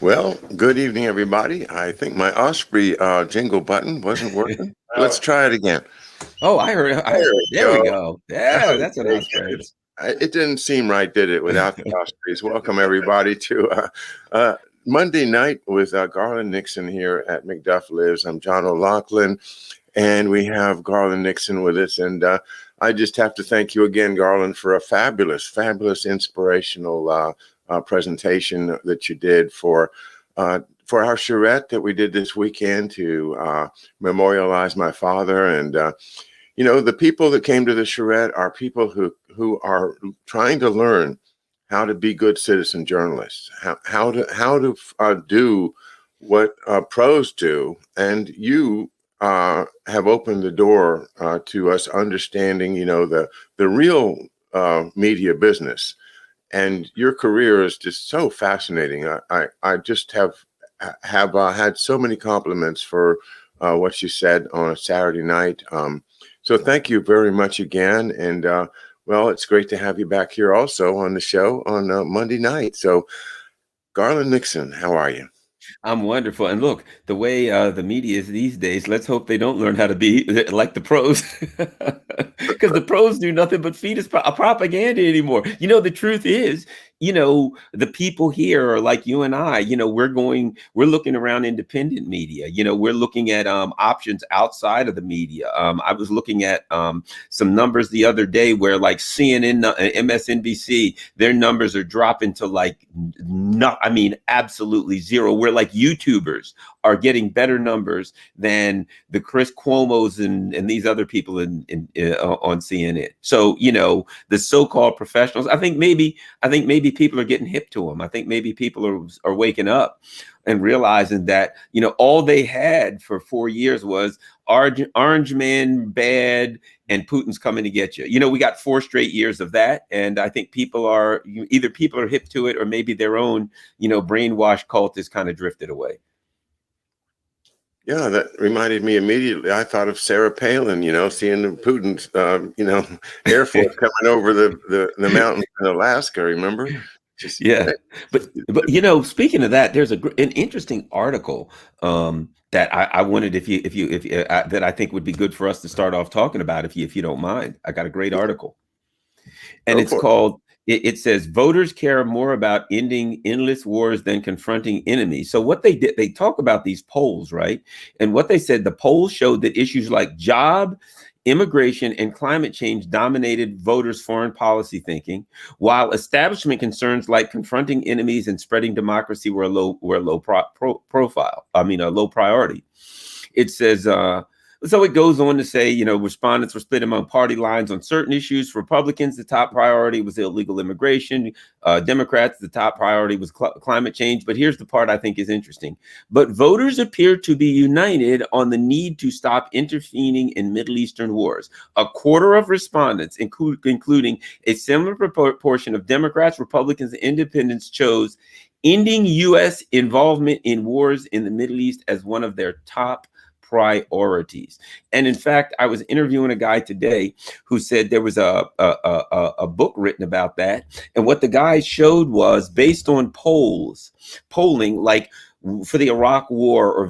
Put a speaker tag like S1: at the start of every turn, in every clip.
S1: Well, good evening, everybody. I think my Osprey jingle button wasn't working. Let's try it again.
S2: Oh, I heard.
S1: There we
S2: There we
S1: go.
S2: go. Yeah, that's what I
S1: Okay,
S2: was
S1: good.
S2: praised.
S1: It didn't seem right, did it, without the Ospreys? Welcome, everybody, to uh, Monday night with Garland Nixon here at McDuff Lives. I'm John O'Loughlin, and we have Garland Nixon with us. And I just have to thank you again, Garland, for a fabulous, inspirational presentation that you did for our charrette that we did this weekend to memorialize my father. And the people that came to the charrette are people who are trying to learn how to be good citizen journalists, how to do what pros do, and you have opened the door to us understanding, the real media business. And your career is just so fascinating. I just have had so many compliments for what you said on a Saturday night. So thank you very much again. And well, it's great to have you back here also on the show on Monday night. So Garland Nixon, how are you?
S2: I'm wonderful. And look, the way the media is these days, let's hope they don't learn how to be like the pros. Because the pros do nothing but feed us propaganda anymore. The truth is, the people here are like you and I, we're looking around independent media. We're looking at options outside of the media. I was looking at some numbers the other day where like CNN, MSNBC, their numbers are dropping to like, not, I mean, absolutely zero. We're like YouTubers are getting better numbers than the Chris Cuomo's and these other people on CNN. So the so-called professionals. I think maybe people are getting hip to them. I think maybe people are waking up and realizing that all they had for 4 years was Orange Man bad and Putin's coming to get you. We got 4 straight years of that, and I think people are either people are hip to it or maybe their own brainwashed cult has kind of drifted away.
S1: Yeah, that reminded me immediately. I thought of Sarah Palin, seeing the Putin's, Air Force coming over the mountains in Alaska. Remember? Just
S2: Yeah, but speaking of that, there's an interesting article that I wanted if that I think would be good for us to start off talking about if you don't mind. I got a great article, and
S1: go
S2: it's
S1: for it.
S2: called. It says voters care more about ending endless wars than confronting enemies. So what they did, they talk about these polls, right? And what they said, the polls showed that issues like job, immigration, and climate change dominated voters' foreign policy thinking, while establishment concerns like confronting enemies and spreading democracy were a low priority. It says, so it goes on to say, respondents were split among party lines on certain issues. For Republicans, the top priority was illegal immigration. Democrats, the top priority was climate change. But here's the part I think is interesting. But voters appear to be united on the need to stop intervening in Middle Eastern wars. A quarter of respondents, including a similar proportion of Democrats, Republicans, and independents, chose ending U.S. involvement in wars in the Middle East as one of their top priorities. And in fact, I was interviewing a guy today who said there was a book written about that. And what the guy showed was based on polling, like for the Iraq War or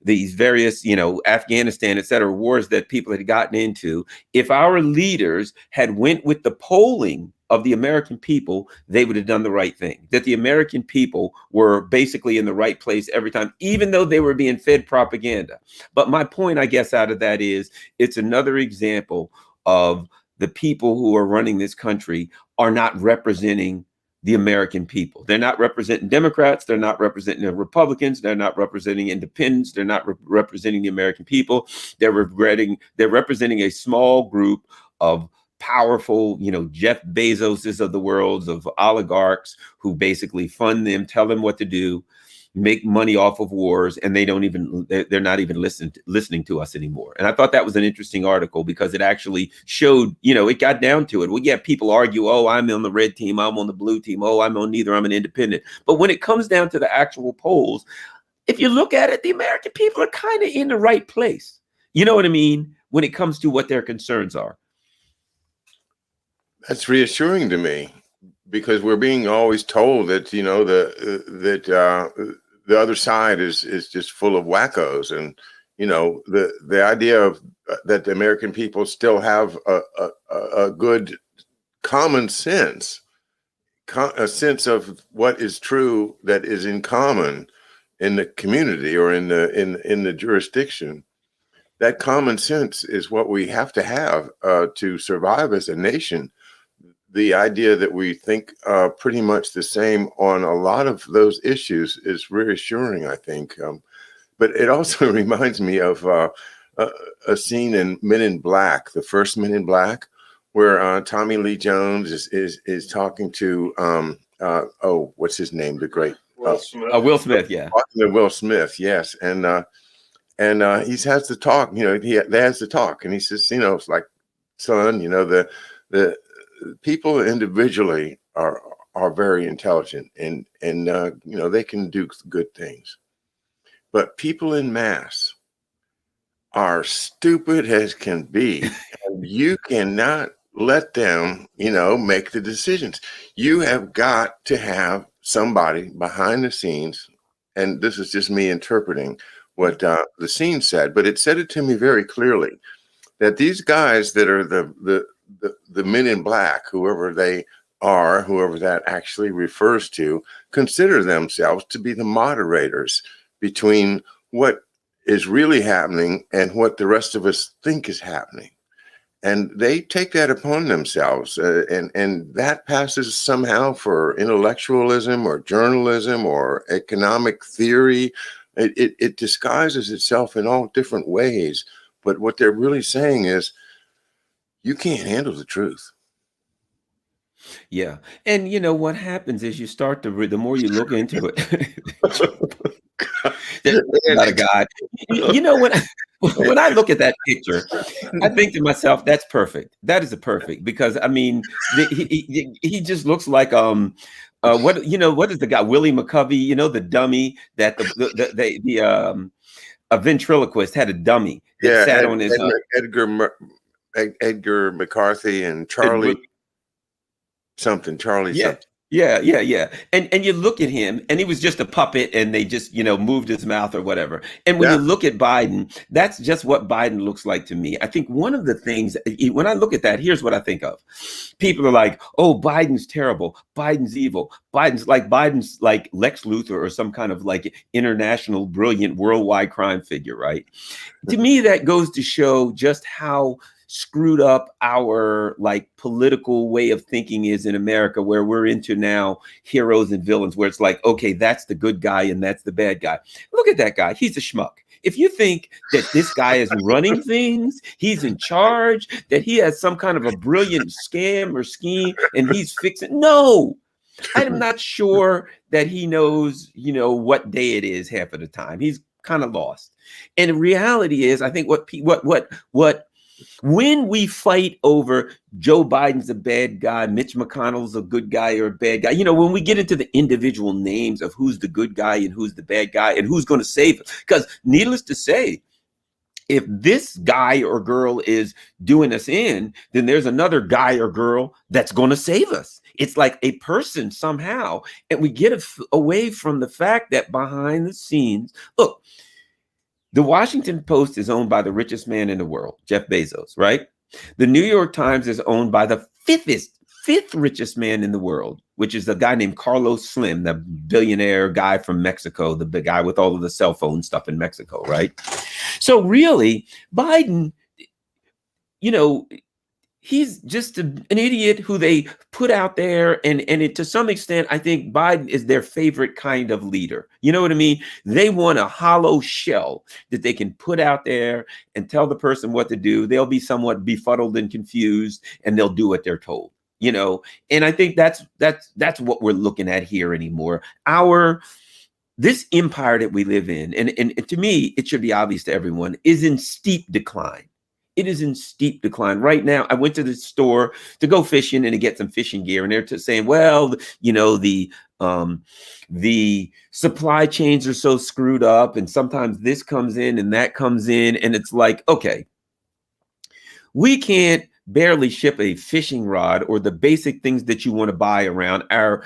S2: these various, Afghanistan, et cetera, wars that people had gotten into. If our leaders had went with the polling of the American people, they would have done the right thing. That the American people were basically in the right place every time, even though they were being fed propaganda. But my point, I guess, out of that is it's another example of the people who are running this country are not representing the American people. They're not representing Democrats. They're not representing the Republicans. They're not representing independents. They're not representing the American people. They're representing a small group of powerful, Jeff Bezoses of the world, of oligarchs who basically fund them, tell them what to do, make money off of wars, and they're not even listening to us anymore. And I thought that was an interesting article because it actually showed, it got down to it. Well, yeah, people argue, oh, I'm on the red team, I'm on the blue team, oh, I'm on neither, I'm an independent. But when it comes down to the actual polls, if you look at it, the American people are kind of in the right place. You know what I mean? When it comes to what their concerns are.
S1: That's reassuring to me because we're being always told that, you know, the other side is just full of wackos. And, you know, the idea of that the American people still have a good common sense, a sense of what is true that is in common in the community or in the jurisdiction. That common sense is what we have to survive as a nation. The idea that we think pretty much the same on a lot of those issues is reassuring, I think. But it also reminds me of a scene in Men in Black, the first Men in Black, where Tommy Lee Jones is talking to what's his name, the great
S2: Will Smith, yeah,
S1: talking to Will Smith, yes, and he has to talk. You know, they has to talk, and he says, you know, it's like, son, you know, the people individually are very intelligent, and you know, they can do good things, but people in mass are stupid as can be, and you cannot let them, you know, make the decisions. You have got to have somebody behind the scenes, and this is just me interpreting what the scene said, but it said it to me very clearly that these guys that are the Men in Black, whoever they are, whoever that actually refers to, consider themselves to be the moderators between what is really happening and what the rest of us think is happening. And they take that upon themselves, and that passes somehow for intellectualism or journalism or economic theory. It disguises itself in all different ways. But what they're really saying is, you can't handle the truth.
S2: Yeah. And you know what happens is you start to the more you look into it. There's not a God. You know, when I look at that picture, I think to myself, that's perfect. That is a perfect, because I mean, he just looks like what, you know, what is the guy, Willie McCovey, you know, the dummy that a ventriloquist had a dummy that sat on his
S1: Edgar McCarthy and Charlie something.
S2: Yeah. And you look at him, and he was just a puppet, and they just, you know, moved his mouth or whatever. And when you look at Biden, that's just what Biden looks like to me. I think one of the things, when I look at that, here's what I think of. People are like, oh, Biden's terrible. Biden's evil. Biden's like Lex Luthor or some kind of like international, brilliant, worldwide crime figure, right? To me, that goes to show just how screwed up our like political way of thinking is in America, where we're into now heroes and villains, where it's like, okay, that's the good guy and that's the bad guy. Look at that guy. He's a schmuck. If you think that this guy is running things, he's in charge, that he has some kind of a brilliant scam or scheme and he's fixing, no, I'm not sure that he knows, you know, what day it is half of the time. He's kind of lost. And the reality is, I think what when we fight over Joe Biden's a bad guy, Mitch McConnell's a good guy or a bad guy, you know, when we get into the individual names of who's the good guy and who's the bad guy and who's going to save us, because needless to say, if this guy or girl is doing us in, then there's another guy or girl that's going to save us. It's like a person somehow. And we get away from the fact that behind the scenes, look, the Washington Post is owned by the richest man in the world, Jeff Bezos, right? The New York Times is owned by the fifth richest man in the world, which is a guy named Carlos Slim, the billionaire guy from Mexico, the big guy with all of the cell phone stuff in Mexico, right? So really, Biden, you know, he's just an idiot who they put out there. And to some extent, I think Biden is their favorite kind of leader. You know what I mean? They want a hollow shell that they can put out there and tell the person what to do. They'll be somewhat befuddled and confused, and they'll do what they're told, you know? And I think that's what we're looking at here anymore. This empire that we live in, and to me, it should be obvious to everyone, is in steep decline. It is in steep decline right now. I went to the store to go fishing and to get some fishing gear, and they're saying, well, you know, the supply chains are so screwed up, and sometimes this comes in and that comes in, and it's like, okay, we can't barely ship a fishing rod or the basic things that you want to buy around our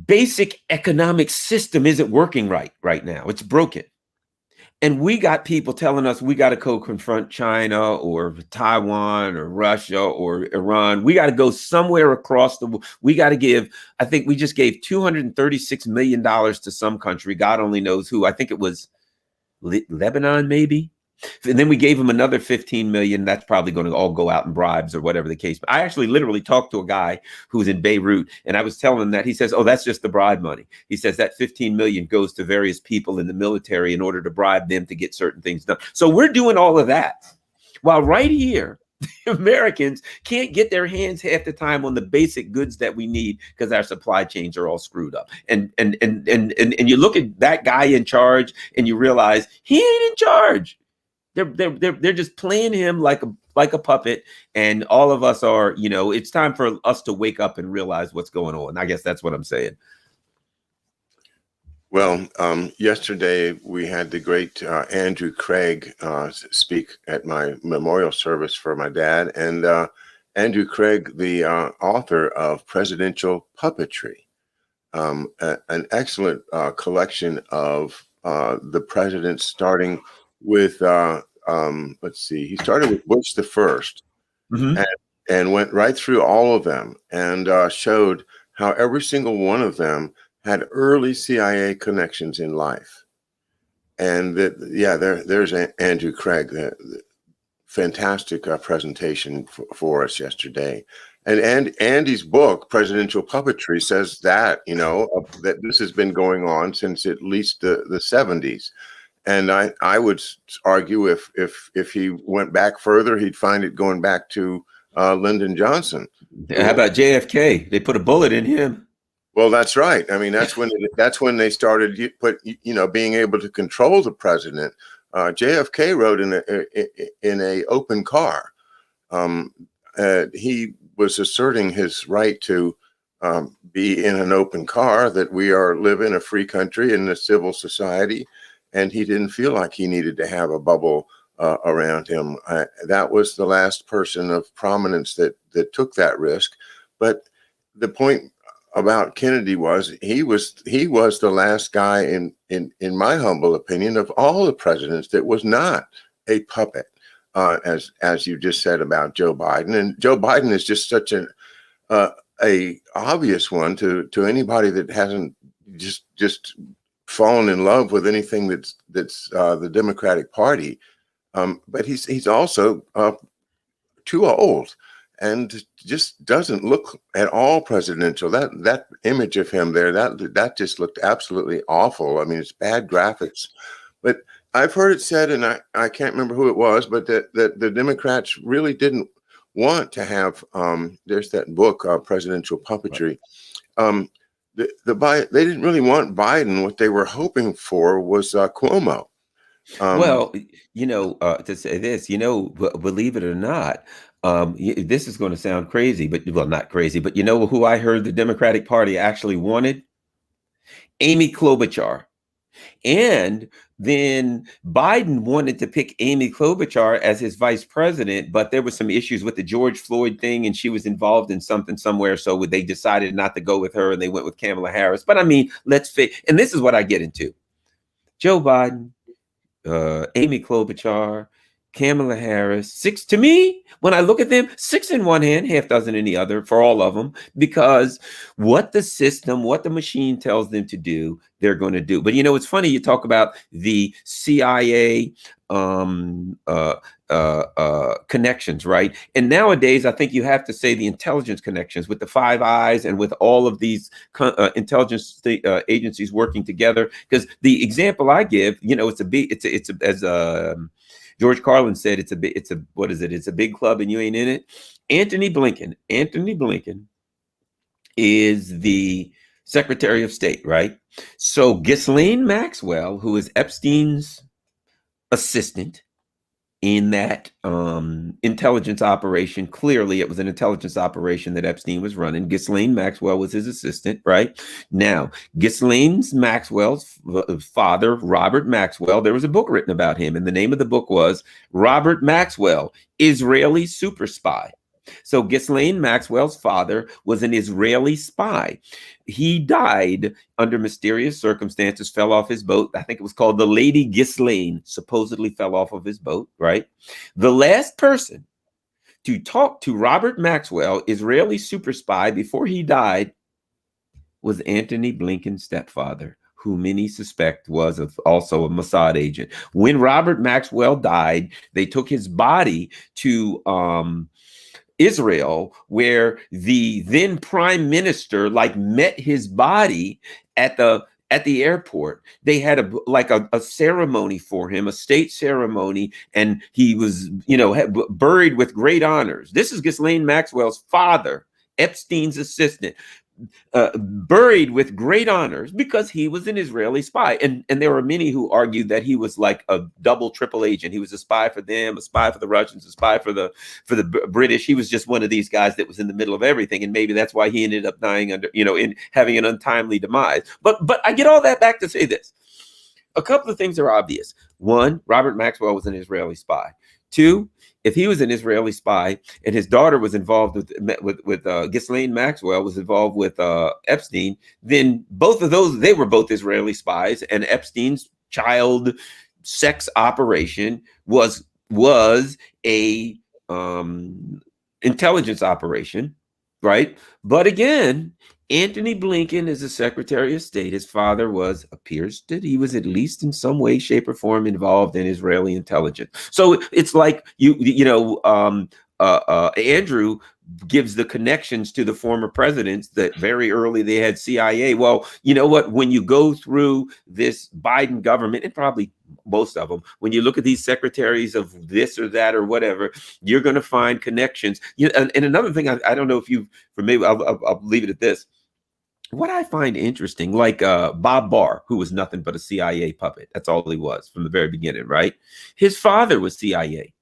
S2: basic economic system isn't working right now. It's broken. And we got people telling us we got to go confront China or Taiwan or Russia or Iran. We got to go somewhere across the world. We got to give, I think we just gave $236 million to some country. God only knows who. I think it was Lebanon, maybe. And then we gave him another 15 million. That's probably going to all go out in bribes or whatever the case. But I actually literally talked to a guy who's in Beirut, and I was telling him that. He says, oh, that's just the bribe money. He says that 15 million goes to various people in the military in order to bribe them to get certain things done. So we're doing all of that while right here, Americans can't get their hands half the time on the basic goods that we need because our supply chains are all screwed up. And you look at that guy in charge and you realize he ain't in charge. They're just playing him like a puppet, and all of us are, it's time for us to wake up and realize what's going on. I guess that's what I'm saying.
S1: Well, yesterday we had the great Andrew Craig speak at my memorial service for my dad, and Andrew Craig, the author of Presidential Puppetry, an excellent collection of the presidents, starting with let's see, he started with Bush the first, and went right through all of them and showed how every single one of them had early CIA connections in life. And there's Andrew Craig, the fantastic presentation for us yesterday. And Andy's book, Presidential Puppetry, says that, that this has been going on since at least the 70s. And I would argue if he went back further, he'd find it going back to Lyndon Johnson.
S2: How about JFK? They put a bullet in him.
S1: Well, that's right. I mean, that's when they started being able to control the president. JFK rode in a open car. He was asserting his right to be in an open car, that we live in a free country in a civil society. And he didn't feel like he needed to have a bubble around him. That was the last person of prominence that took that risk. But the point about Kennedy was he was the last guy, in my humble opinion, of all the presidents that was not a puppet, as you just said about Joe Biden. And Joe Biden is just such a obvious one to anybody that hasn't just fallen in love with anything that's the Democratic Party, but he's also too old and just doesn't look at all presidential. That image of him there, that just looked absolutely awful. I mean, it's bad graphics, but I've heard it said, and I can't remember who it was, but that the Democrats really didn't want to have. There's that book, Presidential Puppetry. They didn't really want Biden. What they were hoping for was Cuomo.
S2: Well, to say this, believe it or not, this is going to sound crazy, but not crazy, but who I heard the Democratic Party actually wanted? Amy Klobuchar. And then Biden wanted to pick Amy Klobuchar as his vice president, but there were some issues with the George Floyd thing, and she was involved in something somewhere. So they decided not to go with her, and they went with Kamala Harris. But I mean, and this is what I get into. Joe Biden, Amy Klobuchar, Kamala Harris, to me, when I look at them, 6 in one hand, half dozen in the other for all of them, because what the system, what the machine tells them to do, they're going to do. But it's funny, you talk about the CIA connections, right? And nowadays, I think you have to say the intelligence connections with the Five Eyes and with all of these intelligence agencies working together. Because the example I give, as George Carlin said, it's a big club and you ain't in it. Anthony Blinken is the Secretary of State, right? So Ghislaine Maxwell, who is Epstein's assistant in that intelligence operation. Clearly, it was an intelligence operation that Epstein was running. Ghislaine Maxwell was his assistant, right? Now, Ghislaine Maxwell's father, Robert Maxwell, there was a book written about him, and the name of the book was Robert Maxwell, Israeli Super Spy. So Ghislaine Maxwell's father was an Israeli spy. He died under mysterious circumstances, fell off his boat. I think it was called the Lady Ghislaine, supposedly fell off of his boat, right? The last person to talk to Robert Maxwell, Israeli super spy, before he died was Antony Blinken's stepfather, who many suspect was also a Mossad agent. When Robert Maxwell died, they took his body to Israel, where the then prime minister met his body at the airport. They had a ceremony for him, a state ceremony, and he was buried with great honors. This is Ghislaine Maxwell's father, Epstein's assistant, buried with great honors because he was an Israeli spy. And there were many who argued that he was like a double, triple agent. He was a spy for them, a spy for the Russians, a spy for the British. He was just one of these guys that was in the middle of everything. And maybe that's why he ended up dying in having an untimely demise. But I get all that back to say this. A couple of things are obvious. One, Robert Maxwell was an Israeli spy. Two, if he was an Israeli spy and his daughter was involved with Ghislaine Maxwell was involved with Epstein, then both of those, they were both Israeli spies, and Epstein's child sex operation was a intelligence operation, right? But again, Antony Blinken is the Secretary of State. His father appears that he was at least in some way, shape, or form involved in Israeli intelligence. So it's like Andrew gives the connections to the former presidents that very early they had CIA. Well, you know what? When you go through this Biden government, and probably most of them, when you look at these secretaries of this or that or whatever, you're going to find connections. And another thing, I don't know if I'll leave it at this. What I find interesting, like Bob Barr, who was nothing but a CIA puppet. That's all he was from the very beginning, right? His father was CIA.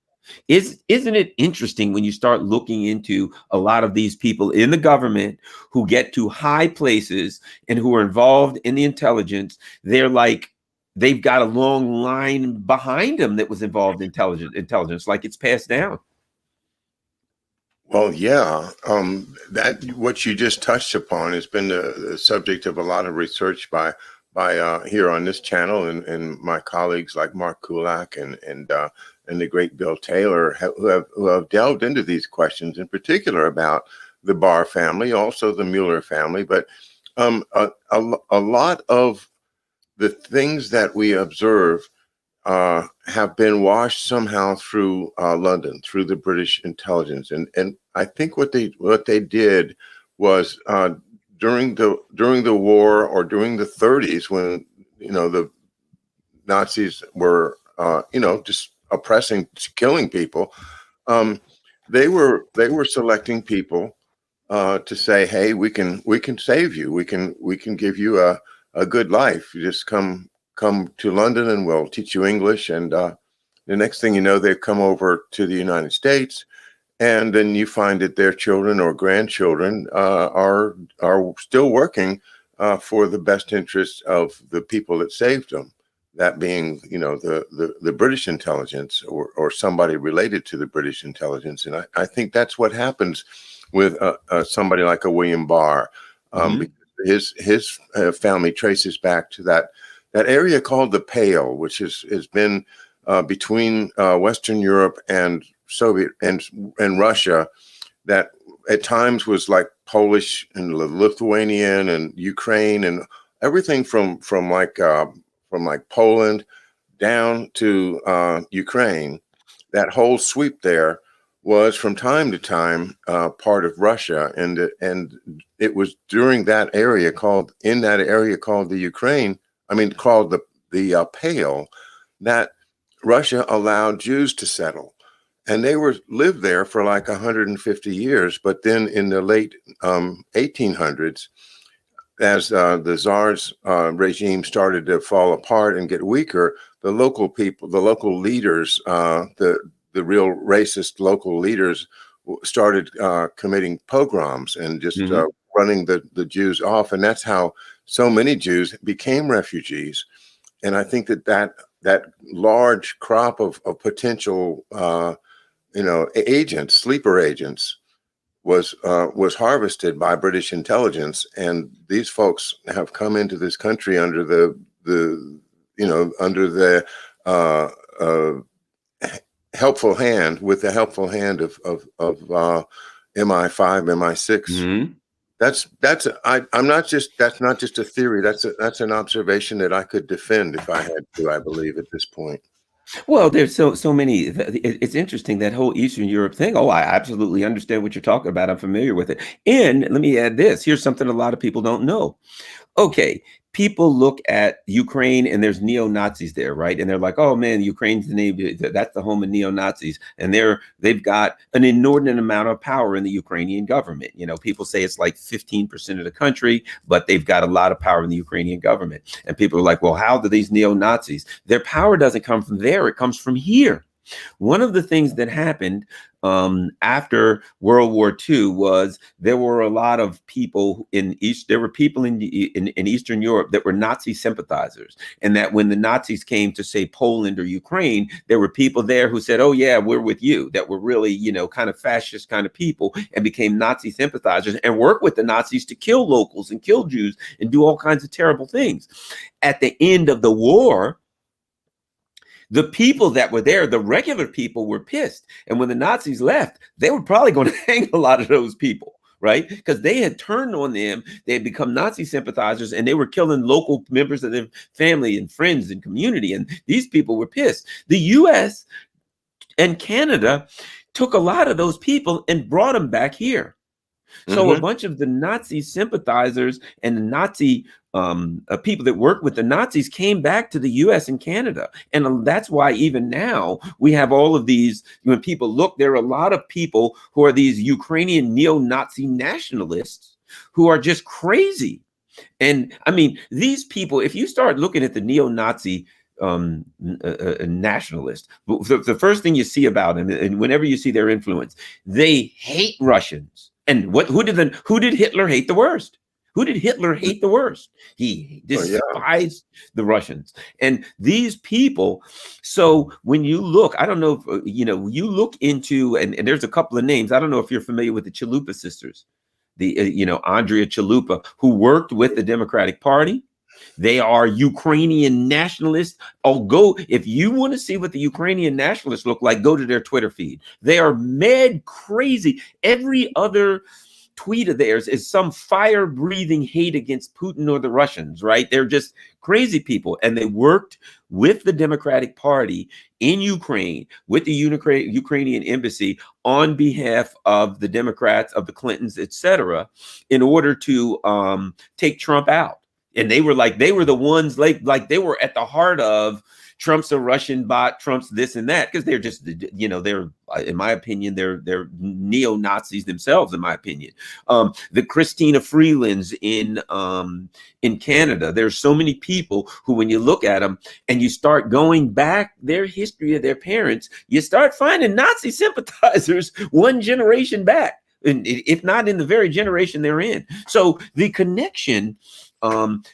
S2: Isn't it interesting when you start looking into a lot of these people in the government who get to high places and who are involved in the intelligence? They've got a long line behind them that was involved in intelligence, like it's passed down.
S1: Well, yeah, that what you just touched upon has been the subject of a lot of research by here on this channel and my colleagues like Mark Kulak and the great Bill Taylor who have delved into these questions, in particular about the Barr family, also the Mueller family, but a lot of the things that we observe have been washed somehow through London, through the British intelligence, and I think what they did was during the war or during the 30s, when the Nazis were just oppressing, killing people, they were selecting people to say, hey, we can save you, we can give you a good life. You just come to London and we'll teach you English. And the next thing you know, they've come over to the United States, and then you find that their children or grandchildren are still working for the best interests of the people that saved them. That being, the British intelligence or somebody related to the British intelligence. And I think that's what happens with somebody like a William Barr. Because his family traces back to that area called the Pale, which has been between Western Europe and Soviet and Russia, that at times was like Polish and Lithuanian and Ukraine and everything from Poland down to Ukraine. That whole sweep there was from time to time part of Russia, and it was during that area called the Ukraine. Called the Pale, that Russia allowed Jews to settle, and they lived there for like 150 years. But then in the late 1800s, as the Tsar's regime started to fall apart and get weaker, the local people, the local leaders, the the real racist local leaders started committing pogroms and just running the Jews off. And that's how so many Jews became refugees. And I think that large crop of potential, agents, sleeper agents, was harvested by British intelligence, and these folks have come into this country under the helpful hand, with the helpful hand of MI5, MI6. That's not just a theory. That's an observation that I could defend if I had to, I believe, at this point.
S2: Well, there's so many. It's interesting, that whole Eastern Europe thing. Oh, I absolutely understand what you're talking about. I'm familiar with it. And let me add this. Here's something a lot of people don't know. Okay, people look at Ukraine and there's neo-Nazis there, right? And they're like, oh man, Ukraine's the name, that's the home of neo-Nazis. And they've got an inordinate amount of power in the Ukrainian government. You know, people say it's like 15% of the country, but they've got a lot of power in the Ukrainian government. And people are like, well, how do these neo-Nazis? Their power doesn't come from there, it comes from here. One of the things that happened after World War II was there were a lot of people in Eastern Europe that were Nazi sympathizers, and that when the Nazis came to, say, Poland or Ukraine, there were people there who said, oh yeah, we're with you, that were really, kind of fascist kind of people, and became Nazi sympathizers and worked with the Nazis to kill locals and kill Jews and do all kinds of terrible things. At the end of the war, the people that were there, the regular people, were pissed. And when the Nazis left, they were probably going to hang a lot of those people, right? Because they had turned on them. They had become Nazi sympathizers, and they were killing local members of their family and friends and community. And these people were pissed. The US and Canada took a lot of those people and brought them back here. So a bunch of the Nazi sympathizers and the Nazi people that worked with the Nazis came back to the US and Canada. And that's why even now we have all of these, when people look, there are a lot of people who are these Ukrainian neo-Nazi nationalists who are just crazy. And I mean, these people, if you start looking at the neo-Nazi nationalist, the first thing you see about them, and whenever you see their influence, they hate Russians. And who did Hitler hate the worst? Who did Hitler hate the worst? He despised the Russians. And these people, so when you look, I don't know if, you look into, and there's a couple of names. I don't know if you're familiar with the Chalupa sisters, Andrea Chalupa, who worked with the Democratic Party. They are Ukrainian nationalists. If you want to see what the Ukrainian nationalists look like, go to their Twitter feed. They are mad crazy. Every other tweet of theirs is some fire-breathing hate against Putin or the Russians, right? They're just crazy people. And they worked with the Democratic Party in Ukraine, with the Ukrainian embassy, on behalf of the Democrats, of the Clintons, etc., in order to take Trump out. And they were the ones like they were at the heart of Trump's a Russian bot, Trump's this and that, because they're just, they're, in my opinion, they're neo-Nazis themselves, in my opinion. The Christina Freelands in Canada, there's so many people who, when you look at them and you start going back their history of their parents, you start finding Nazi sympathizers one generation back, and if not in the very generation they're in. So the connection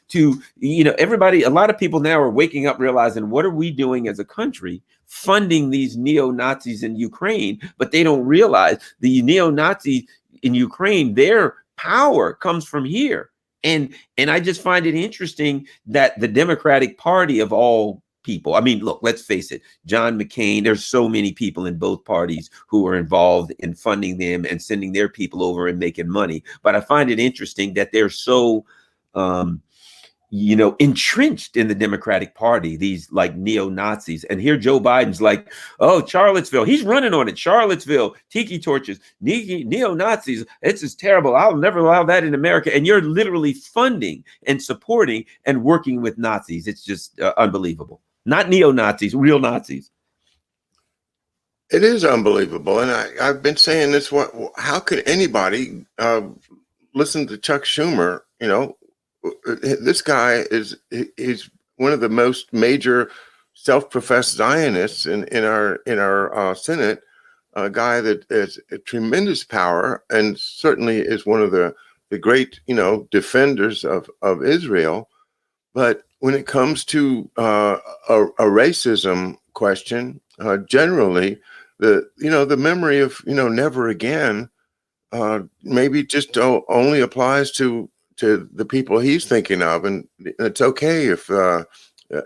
S2: to, everybody, a lot of people now are waking up realizing, what are we doing as a country funding these neo-Nazis in Ukraine? But they don't realize the neo-Nazis in Ukraine, their power comes from here. And I just find it interesting that the Democratic Party, of all people, I mean, look, let's face it, John McCain, there's so many people in both parties who are involved in funding them and sending their people over and making money. But I find it interesting that they're so entrenched in the Democratic Party, these like neo-Nazis. And here Joe Biden's like, oh, Charlottesville, he's running on it. Charlottesville, tiki torches, neo-Nazis. It's just terrible. I'll never allow that in America. And you're literally funding and supporting and working with Nazis. It's just unbelievable. Not neo-Nazis, real Nazis.
S1: It is unbelievable. And I've been saying this, how could anybody listen to Chuck Schumer? This guy is one of the most major self-professed Zionists in our Senate, a guy that has a tremendous power and certainly is one of the great, defenders of Israel. But when it comes to a racism question, generally, the memory of never again maybe just only applies to the people he's thinking of, and it's okay if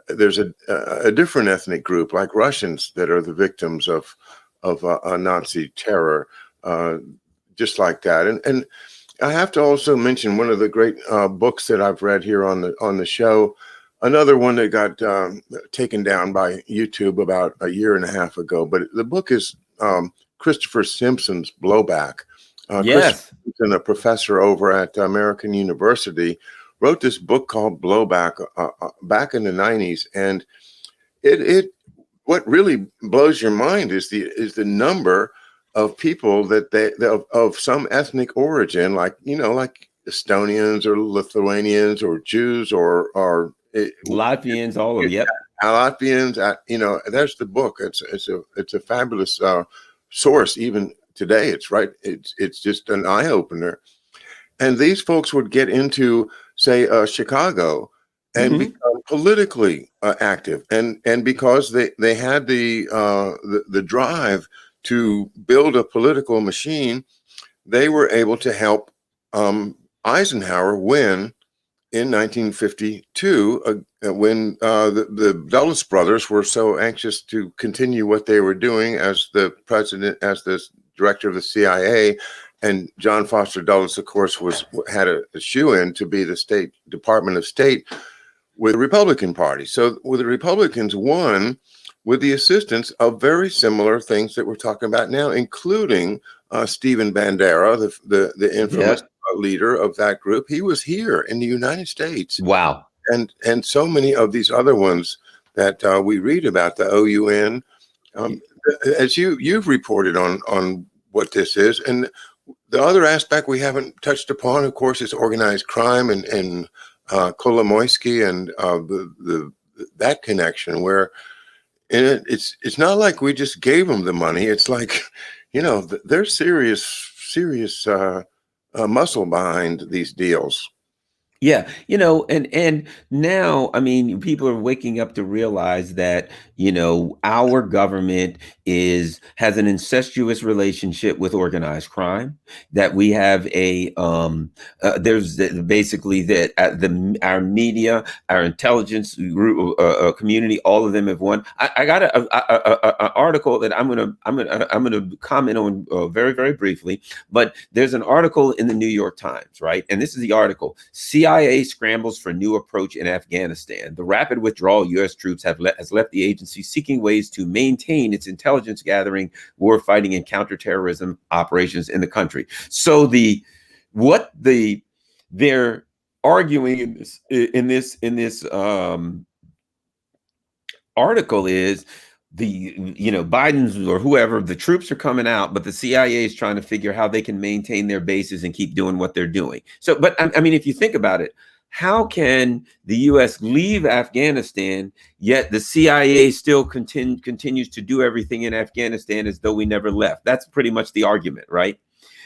S1: there's a different ethnic group like Russians that are the victims of a Nazi terror, just like that. And I have to also mention one of the great books that I've read here on the show. Another one that got taken down by YouTube about a year and a half ago, but the book is Christopher Simpson's Blowback.
S2: Yes.
S1: Christopher Simpson, a professor over at American University, wrote this book called Blowback back in the 90s, and it what really blows your mind is the number of people that of some ethnic origin, like Estonians or Lithuanians or Jews or
S2: Latvians, all of them. Yep.
S1: Latvians. There's the book. It's a fabulous source even today. It's right. It's just an eye opener. And these folks would get into, say, Chicago and become politically active, and because they had the drive to build a political machine, they were able to help Eisenhower win in 1952 when the Dulles brothers were so anxious to continue what they were doing as the director of the CIA. And John Foster Dulles, of course, had a shoe-in to be the State Department of State with the Republican Party. So the Republicans won with the assistance of very similar things that we're talking about now, including Stephen Bandera, the infamous leader of that group. He was here in the United States.
S2: Wow.
S1: And so many of these other ones that we read about, the OUN, as you've reported on what this is. And the other aspect we haven't touched upon, of course, is organized crime and Kolomoisky and that connection, where it's not like we just gave them the money. It's like, there's serious muscle behind these deals.
S2: Yeah, and now, I mean, people are waking up to realize that, our government has an incestuous relationship with organized crime, that we have there's basically that our media, our intelligence group, community, all of them have won. I got an article that I'm gonna comment on very, very briefly, but there's an article in the New York Times, right? And this is the article: CIA scrambles for new approach in Afghanistan. The rapid withdrawal of U.S. troops has left the agency seeking ways to maintain its intelligence gathering, war fighting, and counterterrorism operations in the country. So they're arguing in this article is Biden's or whoever, the troops are coming out, but the CIA is trying to figure how they can maintain their bases and keep doing what they're doing. So, but I mean, if you think about it, how can the U.S. leave Afghanistan, yet the CIA still continues to do everything in Afghanistan as though we never left? That's pretty much the argument, right?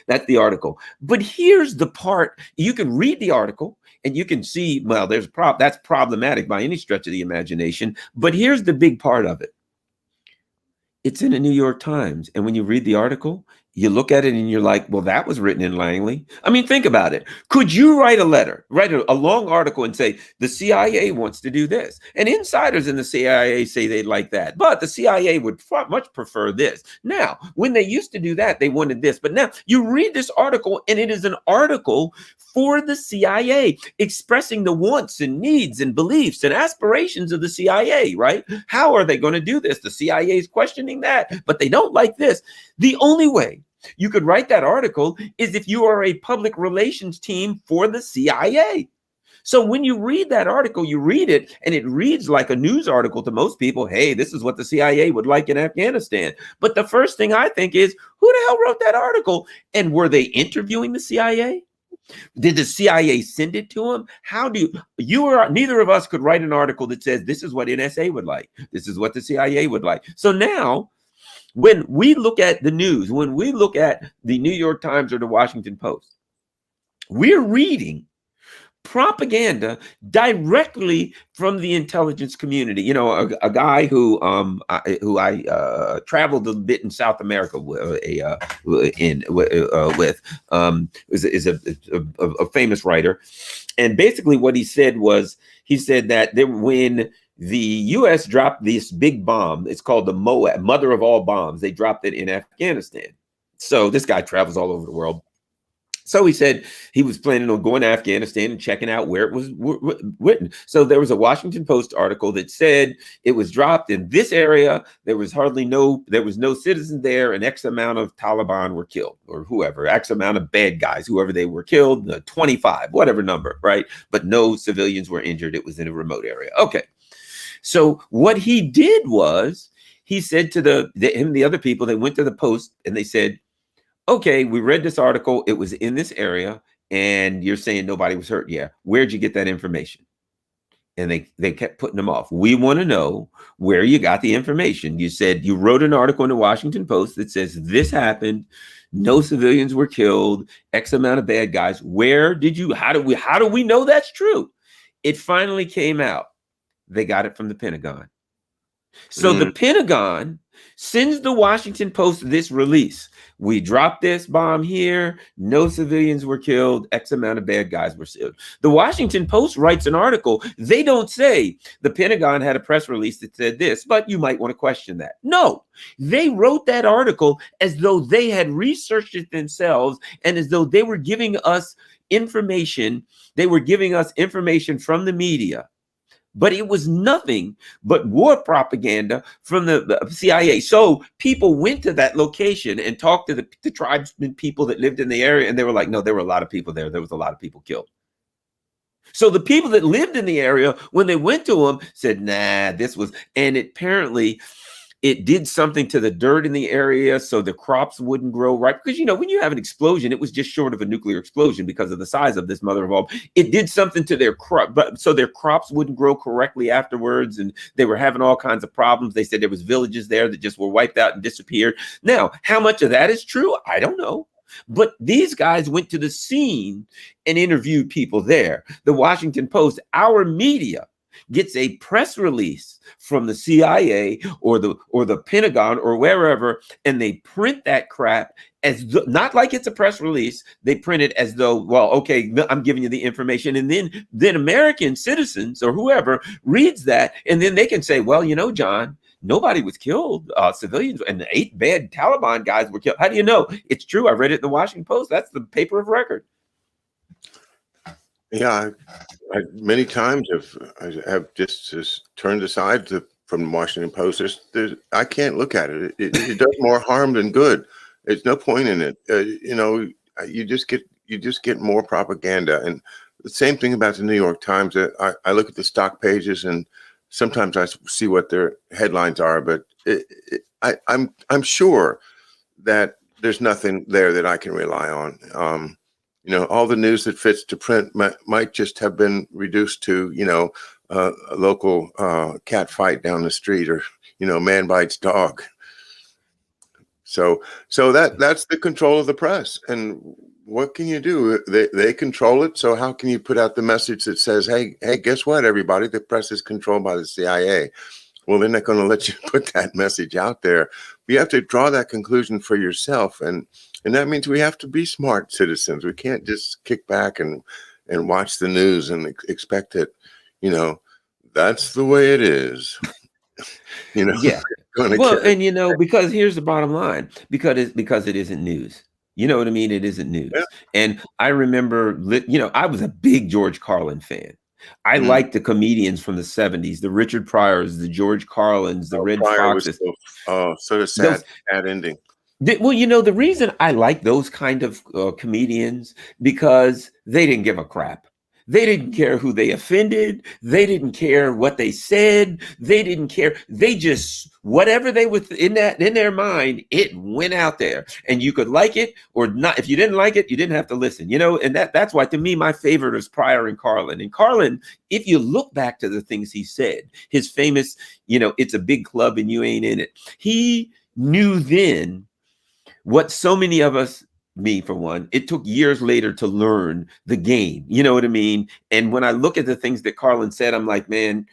S2: That's the article. But here's the part: you can read the article and you can see, well, that's problematic by any stretch of the imagination. But here's the big part of it. It's in the New York Times. And when you read the article, you look at it and you're like, well, that was written in Langley. I mean, think about it. Could you write a long article and say, the CIA wants to do this, and insiders in the CIA say they'd like that, but the CIA would much prefer this? Now, when they used to do that, they wanted this. But now you read this article, and it is an article for the CIA expressing the wants and needs and beliefs and aspirations of the CIA, right? How are they going to do this? The CIA is questioning that, but they don't like this. The only way you could write that article is if you are a public relations team for the CIA. So when you read that article, you read it and it reads like a news article to most people. Hey, this is what the CIA would like in Afghanistan. But the first thing I think is, who the hell wrote that article? And were they interviewing the CIA? Did the CIA send it to him? How do you or neither of us could write an article that says this is what NSA would like, this is what the CIA would like. So now when we look at the news, when we look at the New York Times or the Washington Post, we're reading propaganda directly from the intelligence community. You know, a guy who I traveled a bit in South America with is a famous writer, and basically what he said was, he said that when the U.S. dropped this big bomb, it's called the Moab, mother of all bombs. They dropped it in Afghanistan. So this guy travels all over the world. So he said he was planning on going to Afghanistan and checking out where it was written. So there was a Washington Post article that said it was dropped in this area. There was no citizen there, and X amount of Taliban were killed, or whoever, X amount of bad guys, whoever they were killed, 25, whatever number, right? But no civilians were injured. It was in a remote area. Okay. So what he did was he said to the other people, they went to the Post and they said, okay, we read this article. It was in this area, and you're saying nobody was hurt. Yeah. Where'd you get that information? And they kept putting them off. We want to know where you got the information. You said you wrote an article in the Washington Post that says this happened. No civilians were killed. X amount of bad guys. Where did you? How do we know that's true? It finally came out. They got it from the Pentagon. So the Pentagon sends the Washington Post this release. We dropped this bomb here. No civilians were killed. X amount of bad guys were killed. The Washington Post writes an article. They don't say the Pentagon had a press release that said this, but you might want to question that. No, they wrote that article as though they had researched it themselves and as though they were giving us information. They were giving us information from the media. But it was nothing but war propaganda from the CIA. So people went to that location and talked to the tribesmen people that lived in the area. And they were like, no, there were a lot of people there. There was a lot of people killed. So the people that lived in the area, when they went to them, said, nah, this was, and apparently it did something to the dirt in the area so the crops wouldn't grow right. Because, you know, when you have an explosion, it was just short of a nuclear explosion because of the size of this mother of all. It did something to their crop, but so their crops wouldn't grow correctly afterwards. And they were having all kinds of problems. They said there was villages there that just were wiped out and disappeared. Now, how much of that is true? I don't know. But these guys went to the scene and interviewed people there. The Washington Post, our media, gets a press release from the CIA or the Pentagon or wherever, and they print that crap as not like it's a press release. They print it as though, well, okay, I'm giving you the information, and then American citizens or whoever reads that, and then they can say, well, you know, John, nobody was killed, civilians, and 8 bad Taliban guys were killed. How do you know? It's true. I read it in the Washington Post. That's the paper of record.
S1: Yeah, I many times have just turned aside from the Washington Post. I can't look at it. It does more harm than good. There's no point in it. You know, you just get more propaganda. And the same thing about the New York Times. I look at the stock pages, and sometimes I see what their headlines are, but I'm sure that there's nothing there that I can rely on. You know, all the news that fits to print might just have been reduced to, you know, a local cat fight down the street, or, you know, man bites dog. So that's the control of the press. And what can you do? They control it. So how can you put out the message that says, hey, guess what, everybody? The press is controlled by the CIA. Well, they're not going to let you put that message out there. You have to draw that conclusion for yourself. And that means we have to be smart citizens. We can't just kick back and watch the news and expect it, you know, that's the way it is. You know,
S2: yeah. Well, and you know, because here's the bottom line, because it isn't news. You know what I mean? It isn't news. Yeah. And I remember, you know, I was a big George Carlin fan. I liked the comedians from the 70s, the Richard Pryors, the George Carlins, the Red Foxes.
S1: Sort of sad ending.
S2: Well, you know, the reason I like those kind of comedians, because they didn't give a crap. They didn't care who they offended. They didn't care what they said. They didn't care. They just, whatever they were in their mind, it went out there, and you could like it or not. If you didn't like it, you didn't have to listen, and that's why, to me, my favorite is Pryor and Carlin. And Carlin, if you look back to the things he said, his famous, it's a big club and you ain't in it. He knew then what so many of us, me for one, it took years later to learn the game. You know what I mean? And when I look at the things that Carlin said, I'm like, man,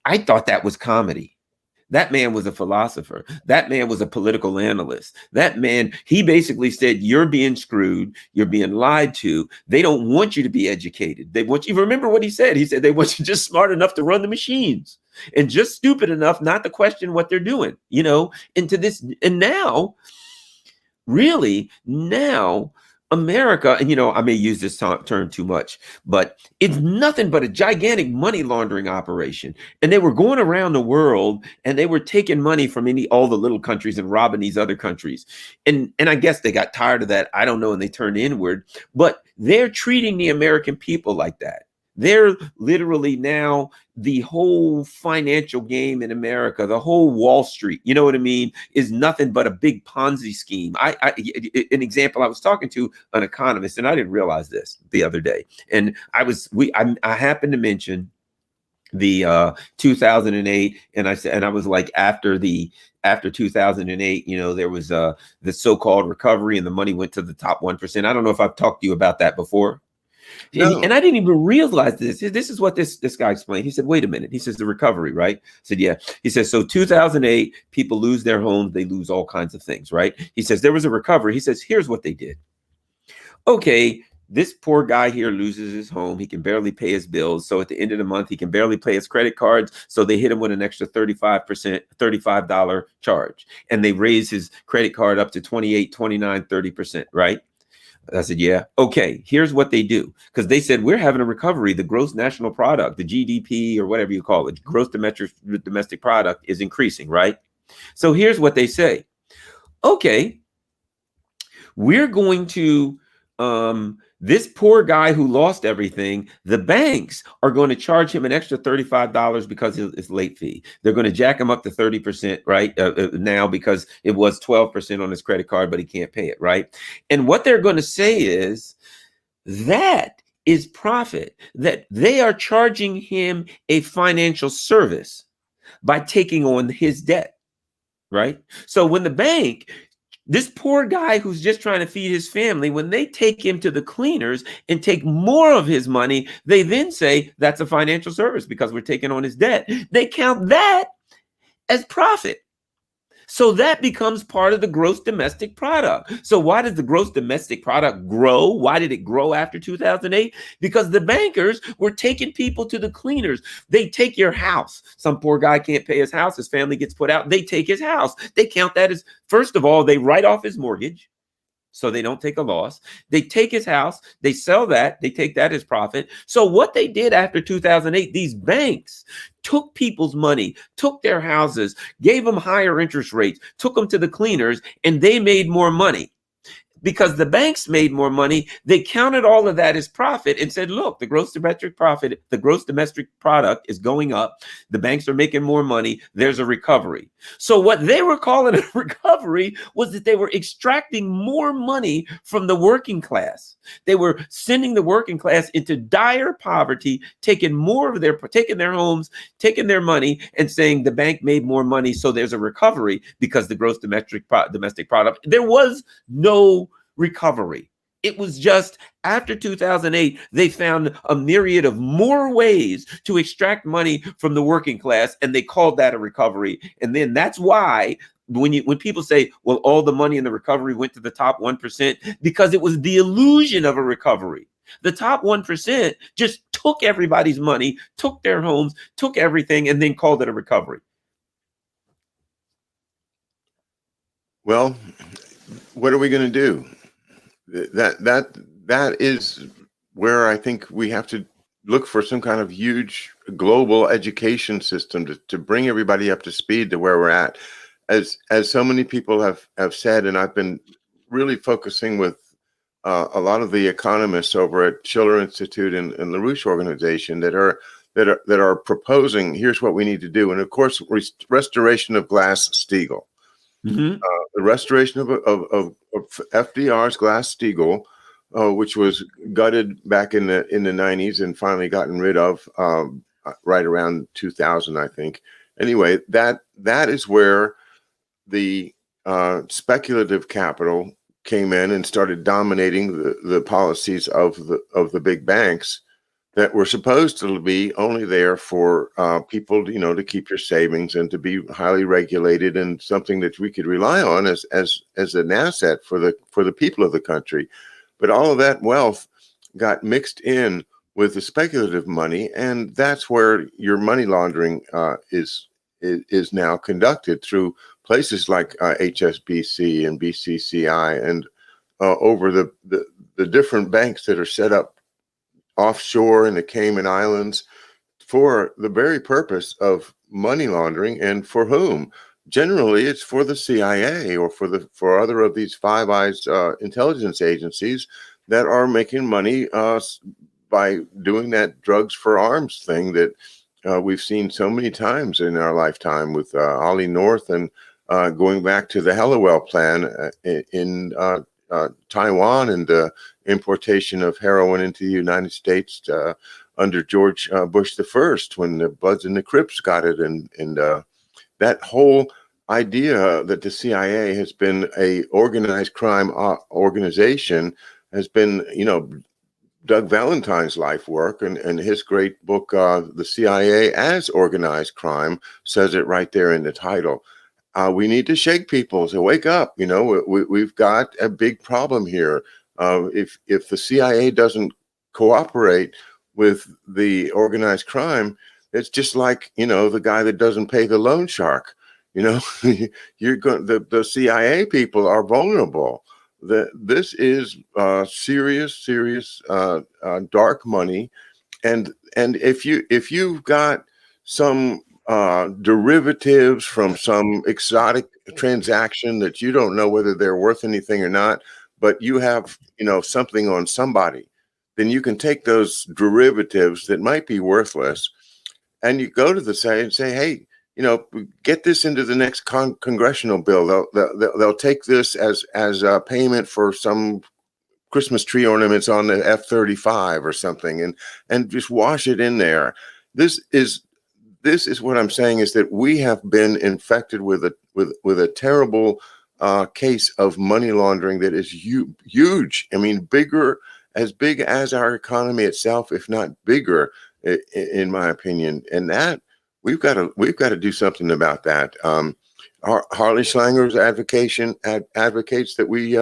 S2: I thought that was comedy. That man was a philosopher. That man was a political analyst. That man, he basically said, you're being screwed. You're being lied to. They don't want you to be educated. They want you, remember what he said? He said, they want you just smart enough to run the machines and just stupid enough not to question what they're doing, and now, really, now America, and I may use this term too much, but it's nothing but a gigantic money laundering operation. And they were going around the world and they were taking money from all the little countries and robbing these other countries. And I guess they got tired of that. I don't know. And they turned inward, but they're treating the American people like that. They're literally now the whole financial game in America, the whole Wall Street, you know what I mean, is nothing but a big Ponzi scheme. An example, I was talking to an economist, and I didn't realize this the other day. And I happened to mention the 2008, and I was like, after 2008, there was the so-called recovery, and the money went to the top 1%. I don't know if I've talked to you about that before. No. And I didn't even realize this. This is what this guy explained. He said, wait a minute. He says, the recovery, right? I said, yeah. He says, so 2008, people lose their homes. They lose all kinds of things, right? He says, there was a recovery. He says, here's what they did. Okay, this poor guy here loses his home. He can barely pay his bills. So at the end of the month, he can barely pay his credit cards. So they hit him with an extra 35% charge. And they raise his credit card up to 28, 29, 30%, right? I said, yeah. Okay, here's what they do. Because they said, we're having a recovery. The gross national product, the GDP, or whatever you call it, gross domestic product is increasing, right? So here's what they say. Okay, we're going to, this poor guy who lost everything, the banks are going to charge him an extra $35 because it's late fee. They're going to jack him up to 30%, right? Now, because it was 12% on his credit card, but he can't pay it, right? And what they're going to say is that is profit, that they are charging him a financial service by taking on his debt, right? So when the bank, this poor guy who's just trying to feed his family, when they take him to the cleaners and take more of his money, they then say that's a financial service because we're taking on his debt. They count that as profit. So that becomes part of the gross domestic product. So why does the gross domestic product grow? Why did it grow after 2008? Because the bankers were taking people to the cleaners. They take your house. Some poor guy can't pay his house. His family gets put out. They take his house. They count that as, first of all, they write off his mortgage, so they don't take a loss. They take his house, they sell that, they take that as profit. So what they did after 2008, these banks took people's money, took their houses, gave them higher interest rates, took them to the cleaners, and they made more money. Because the banks made more money, they counted all of that as profit and said, look, the gross domestic profit, the gross domestic product is going up. The banks are making more money. There's a recovery. So what they were calling a recovery was that they were extracting more money from the working class. They were sending the working class into dire poverty, taking their homes, taking their money, and saying the bank made more money. So there's a recovery because the gross domestic product. There was no recovery. It was just after 2008, they found a myriad of more ways to extract money from the working class, and they called that a recovery. And then that's why when people say, well, all the money in the recovery went to the top 1%, because it was the illusion of a recovery. The top 1% just took everybody's money, took their homes, took everything, and then called it a recovery.
S1: Well, what are we going to do? That is where I think we have to look for some kind of huge global education system to bring everybody up to speed to where we're at. As so many people have said, and I've been really focusing with a lot of the economists over at Schiller Institute and LaRouche organization that are proposing, here's what we need to do. And of course, restoration of Glass-Steagall.
S2: Mm-hmm.
S1: The restoration of FDR's Glass-Steagall, which was gutted back in the 90s and finally gotten rid of right around 2000, I think. Anyway, that is where the speculative capital came in and started dominating the policies of the big banks that were supposed to be only there for people, to keep your savings and to be highly regulated and something that we could rely on as an asset for the people of the country. But all of that wealth got mixed in with the speculative money, and that's where your money laundering is now conducted through places like HSBC and BCCI and over the different banks that are set up offshore in the Cayman Islands for the very purpose of money laundering. And for whom? Generally, it's for the CIA or for other of these Five Eyes intelligence agencies that are making money by doing that drugs for arms thing that we've seen so many times in our lifetime with Ollie North and going back to the Hallowell plan in Taiwan and the importation of heroin into the United States under George Bush the First, when the Bloods and the Crips got it, and that whole idea that the CIA has been a organized crime organization has been, Doug Valentine's life work, and his great book, The CIA as Organized Crime, says it right there in the title. We need to shake people to wake up. We've got a big problem here. If the CIA doesn't cooperate with the organized crime, it's just like, the guy that doesn't pay the loan shark. You're going. The CIA people are vulnerable. This is serious dark money, and if you've got some derivatives from some exotic transaction that you don't know whether they're worth anything or not, but you have something on somebody, then you can take those derivatives that might be worthless, and you go to the site and say, hey, get this into the next congressional bill. They'll take this as a payment for some Christmas tree ornaments on the F-35 or something, and just wash it in there. This is what I'm saying, is that we have been infected with a terrible case of money laundering that is huge. I mean, as big as our economy itself, if not bigger, in my opinion. And that we've got to do something about that. Harley Schlanger's advocates that we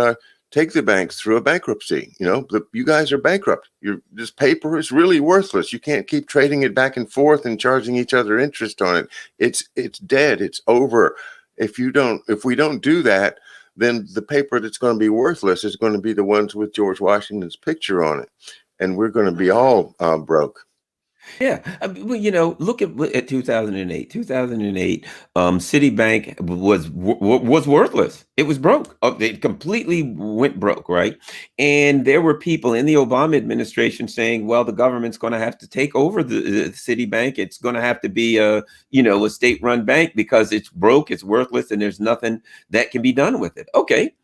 S1: take the banks through a bankruptcy. You guys are bankrupt. This paper is really worthless. You can't keep trading it back and forth and charging each other interest on it. It's dead. It's over. If we don't do that, then the paper that's going to be worthless is going to be the ones with George Washington's picture on it, and we're going to be all broke.
S2: Yeah, well, look at 2008. 2008, Citibank was worthless. It was broke. It completely went broke, right? And there were people in the Obama administration saying, "Well, the government's going to have to take over the Citibank. It's going to have to be a state-run bank because it's broke, it's worthless, and there's nothing that can be done with it." Okay.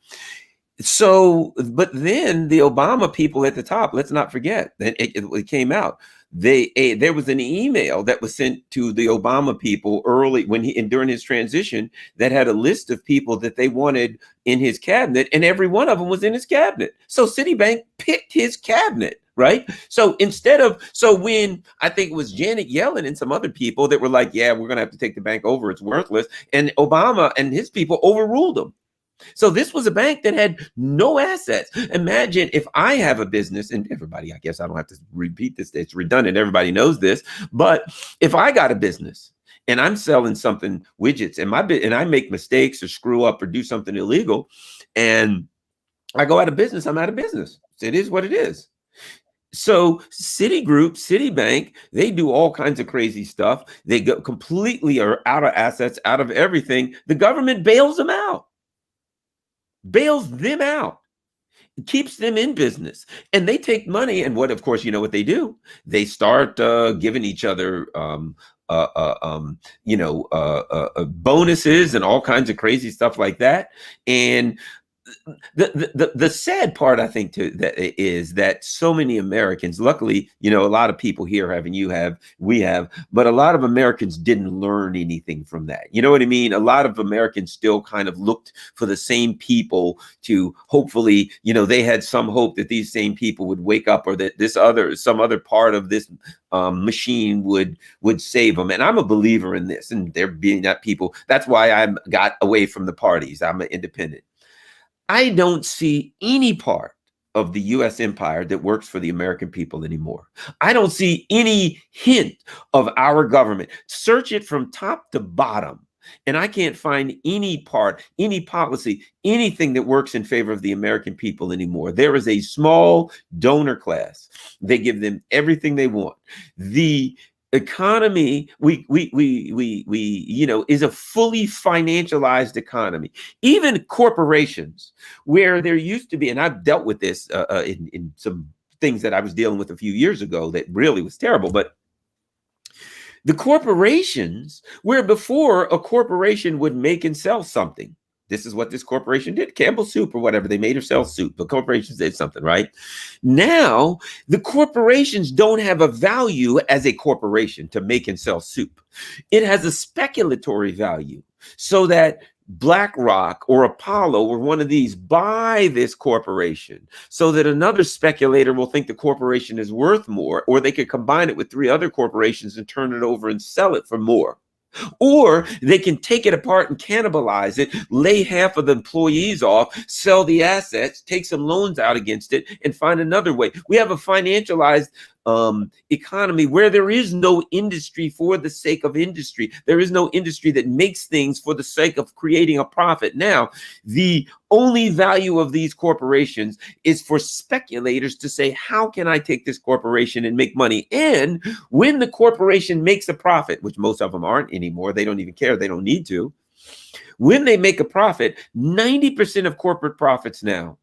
S2: So, but then the Obama people at the top, let's not forget that it came out. There was an email that was sent to the Obama people early during his transition that had a list of people that they wanted in his cabinet, and every one of them was in his cabinet. So Citibank picked his cabinet, right? So when I think it was Janet Yellen and some other people that were like, yeah, we're going to have to take the bank over, it's worthless, and Obama and his people overruled them. So this was a bank that had no assets. Imagine if I have a business, and everybody, I guess I don't have to repeat this, it's redundant, everybody knows this, but if I got a business and I'm selling something, widgets, and I make mistakes or screw up or do something illegal, and I go out of business, I'm out of business. It is what it is. So Citigroup, Citibank, they do all kinds of crazy stuff. They go completely are out of assets, out of everything. The government bails them out. keeps them in business, and they take money. And what, of course, you know what they do? They start giving each other bonuses and all kinds of crazy stuff like that. And the sad part, I think, too, that is that so many Americans, luckily, you know, a lot of people here have, and you have, we have, but a lot of Americans didn't learn anything from that. You know what I mean? A lot of Americans still kind of looked for the same people to hopefully, you know, they had some hope that these same people would wake up, or that some other part of this machine would save them. And I'm a believer in this, and there being that people. That's why I got away from the parties. I'm an independent. I don't see any part of the US empire that works for the American people anymore. I don't see any hint of our government. Search it from top to bottom, and I can't find any part, any policy, anything that works in favor of the American people anymore. There is a small donor class. They give them everything they want. The economy is a fully financialized economy. Even corporations, where there used to be, and I've dealt with this in some things that I was dealing with a few years ago that really was terrible, but the corporations, where before a corporation would make and sell something. This is what this corporation did, Campbell Soup or whatever. They made or sell soup. The corporations did something, right? Now, the corporations don't have a value as a corporation to make and sell soup. It has a speculatory value, so that BlackRock or Apollo or one of these buy this corporation, so that another speculator will think the corporation is worth more, or they could combine it with 3 other corporations and turn it over and sell it for more. Or they can take it apart and cannibalize it, lay half of the employees off, sell the assets, take some loans out against it, and find another way. We have a financialized economy where there is no industry for the sake of industry. There is no industry that makes things for the sake of creating a profit. Now, the only value of these corporations is for speculators to say, how can I take this corporation and make money? And when the corporation makes a profit, which most of them aren't anymore, they don't even care, they don't need to. When they make a profit, 90% of corporate profits now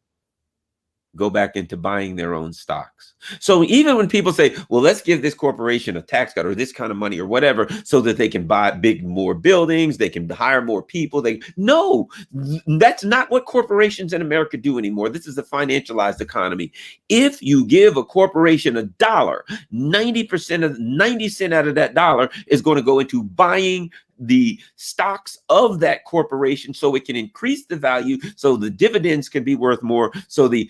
S2: go back into buying their own stocks. So even when people say, well, let's give this corporation a tax cut or this kind of money or whatever, so that they can buy more buildings, they can hire more people. No, that's not what corporations in America do anymore. This is a financialized economy. If you give a corporation $1, 90 cents out of that dollar is going to go into buying the stocks of that corporation, so it can increase the value, so the dividends can be worth more, so the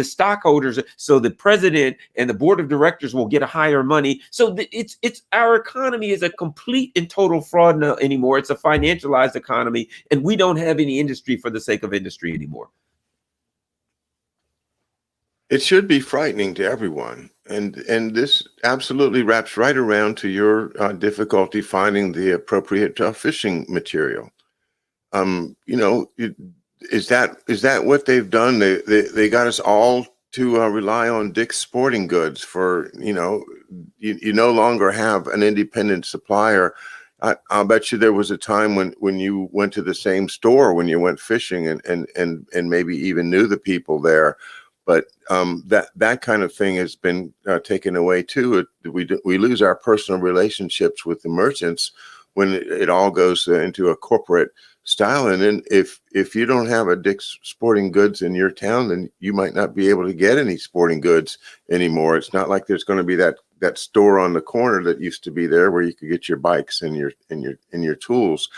S2: stockholders, so the president and the board of directors will get a higher money. So it's our economy is a complete and total fraud anymore. It's a financialized economy, and we don't have any industry for the sake of industry anymore.
S1: It should be frightening to everyone. And this absolutely wraps right around to your difficulty finding the appropriate fishing material. Is that what they've done? They got us all to rely on Dick's Sporting Goods for, you no longer have an independent supplier. I'll bet you there was a time when you went to the same store when you went fishing and maybe even knew the people there. But that kind of thing has been taken away too. We lose our personal relationships with the merchants when it all goes into a corporate style. And then if you don't have a Dick's Sporting Goods in your town, then you might not be able to get any sporting goods anymore. It's not like there's going to be that store on the corner that used to be there where you could get your bikes and your tools.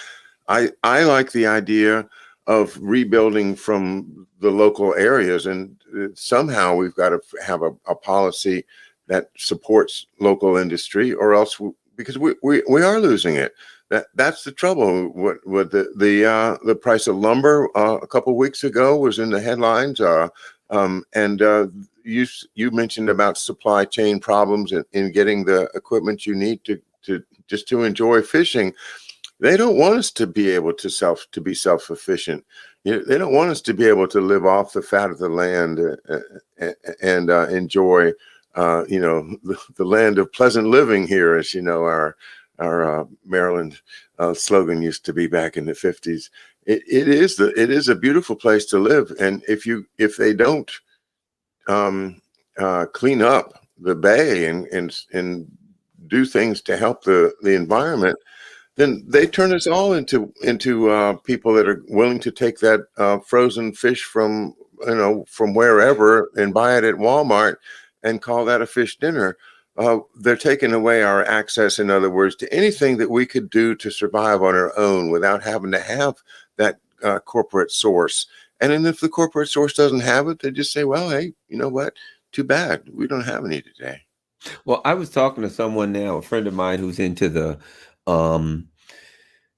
S1: I like the idea of rebuilding from the local areas, and somehow we've got to have a policy that supports local industry, or else because we are losing it. That's the trouble. What the price of lumber a couple of weeks ago was in the headlines, and you mentioned about supply chain problems in getting the equipment you need to enjoy fishing. They don't want us to be able to be self-sufficient. They don't want us to be able to live off the fat of the land and enjoy, the land of pleasant living here, as you know, our Maryland slogan used to be back in the 50s. It is a beautiful place to live, and if they don't clean up the bay and do things to help the environment, then they turn us all into people that are willing to take that frozen fish from from wherever and buy it at Walmart and call that a fish dinner. They're taking away our access, in other words, to anything that we could do to survive on our own without having to have that corporate source. And then if the corporate source doesn't have it, they just say, well, hey, you know what? Too bad. We don't have any today.
S2: Well, I was talking to someone now, a friend of mine who's into the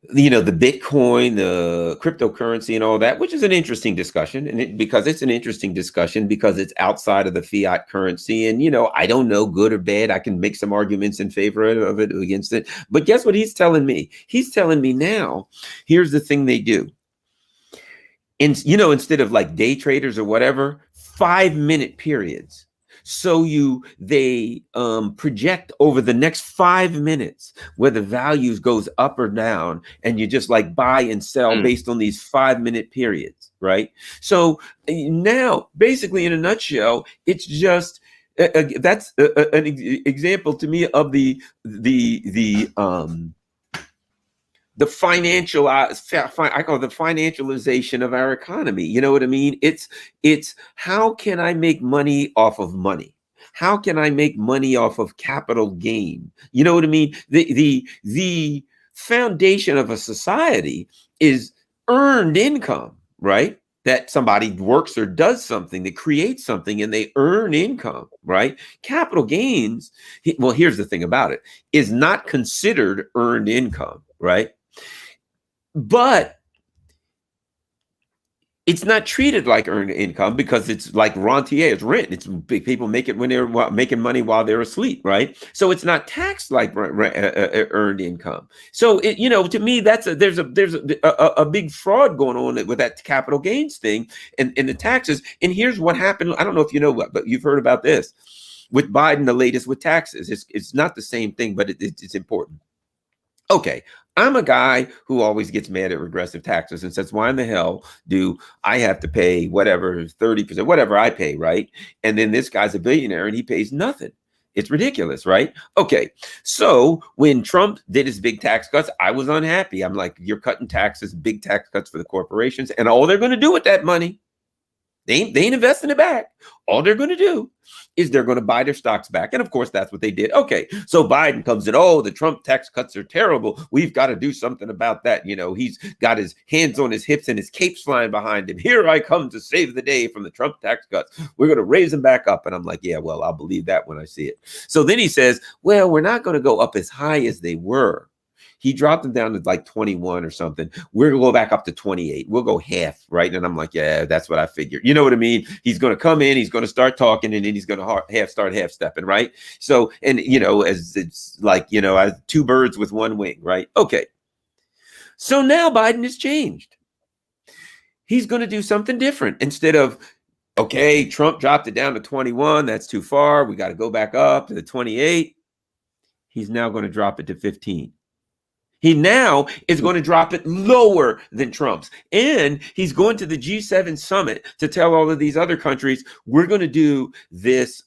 S2: the Bitcoin, the cryptocurrency and all that, which is an interesting discussion. And because it's an interesting discussion because it's outside of the fiat currency. And, I don't know, good or bad. I can make some arguments in favor of it, against it. But guess what he's telling me? He's telling me now, here's the thing they do. Instead of like day traders or whatever, 5-minute periods. So they project over the next 5 minutes where the values goes up or down, and you just like buy and sell based on these 5-minute periods, right? So now, basically, in a nutshell, it's just that's an example to me of the financial, I call it the financialization of our economy. You know what I mean? It's how can I make money off of money? How can I make money off of capital gain? You know what I mean? The foundation of a society is earned income, right? That somebody works or does something, that creates something, and they earn income, right? Capital gains, well, here's the thing about it, is not considered earned income, right? But it's not treated like earned income because it's like rentier, it's rent. It's big people make it when they're making money while they're asleep, right? So it's not taxed like earned income. So to me, there's a big fraud going on with that capital gains thing and the taxes. And here's what happened. I don't know if you know what, but you've heard about this with Biden, the latest with taxes. It's not the same thing, but it's important. Okay, I'm a guy who always gets mad at regressive taxes and says, why in the hell do I have to pay whatever, 30%, whatever I pay, right? And then this guy's a billionaire and he pays nothing. It's ridiculous, right? Okay, so when Trump did his big tax cuts, I was unhappy. I'm like, you're cutting taxes, big tax cuts for the corporations, and all they're going to do with that money, they ain't investing it back. All they're going to do is they're going to buy their stocks back. And of course, that's what they did. Okay, so Biden comes in, oh, the Trump tax cuts are terrible. We've got to do something about that. He's got his hands on his hips and his cape's flying behind him. Here I come to save the day from the Trump tax cuts. We're going to raise them back up. And I'm like, yeah, well, I'll believe that when I see it. So then he says, well, we're not going to go up as high as they were. He dropped them down to like 21 or something. We're going to go back up to 28. We'll go half, right? And I'm like, yeah, that's what I figured. You know what I mean? He's going to come in, he's going to start talking, and then he's going to start half stepping, right? So, and as it's like, two birds with one wing, right? Okay. So now Biden has changed. He's going to do something different. Instead of, okay, Trump dropped it down to 21. That's too far. We got to go back up to the 28. He's now going to drop it to 15. He now is going to drop it lower than Trump's. And he's going to the G7 summit to tell all of these other countries, we're going to do this